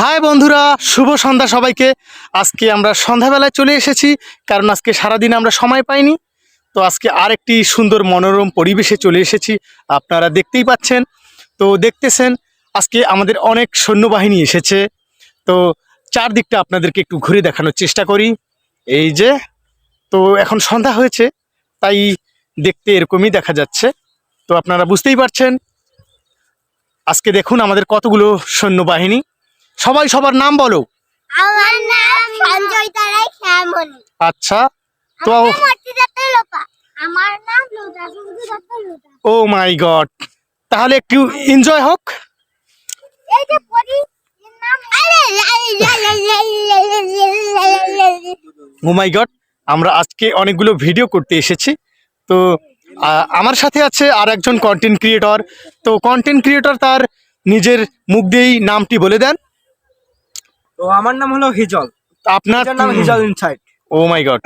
High বন্ধুরা, শুভ সন্ধ্যা সবাইকে। আজকে আমরা সন্ধ্যাবেলায় চলে এসেছি, কারণ আজকে সারাদিন আমরা সময় পাইনি। তো আজকে আরেকটি সুন্দর মনোরম পরিবেশে চলে এসেছি, আপনারা দেখতেই পাচ্ছেন। তো দেখতেছেন আজকে আমাদের অনেক সৈন্যবাহিনী এসেছে। তো চারদিকটা আপনাদেরকে একটু ঘুরে দেখানোর চেষ্টা করি। এই যে, তো এখন সন্ধ্যা হয়েছে, তাই দেখতে এরকমই দেখা যাচ্ছে। তো আপনারা বুঝতেই পারছেন আজকে দেখুন আমাদের কতগুলো সৈন্যবাহিনী। সবাই সবার নাম বলো। আমার নাম সঞ্জয় তারাই শ্যামনি। আচ্ছা, তো আমার নাম অর্চিতা লোপা। আমার নাম লোটা সুন্দর লোটা। ও মাই গড, তাহলে একটু এনজয় হোক। এই যে পরি এর নাম ও মাই গড, আমরা আজকে অনেকগুলো ভিডিও করতে এসেছি। তো আমার সাথে আছে আর একজন কন্টেন্ট ক্রিয়েটর। তো কন্টেন্ট ক্রিয়েটর তার নিজের মুখ দিয়েই নামটি বলে দেন। তো আমার নাম হলো হিজল। আপনার নাম হিজল ইনসাইড। ও মাই গড,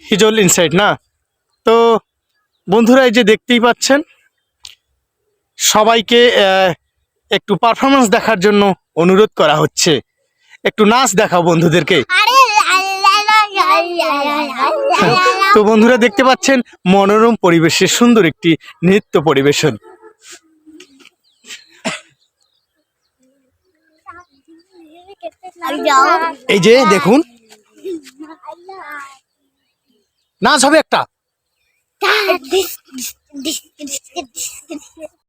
হিজল ইনসাইড না? তো বন্ধুরা, এই যে দেখতেই পাচ্ছেন, সবাইকে একটু পারফরমেন্স দেখার জন্য অনুরোধ করা হচ্ছে। একটু নাচ দেখাও বন্ধুদেরকে। তো বন্ধুরা দেখতে পাচ্ছেন মনোরম পরিবেশে সুন্দর একটি নৃত্য পরিবেশন। এই যে দেখুন, নাচ হবে একটা।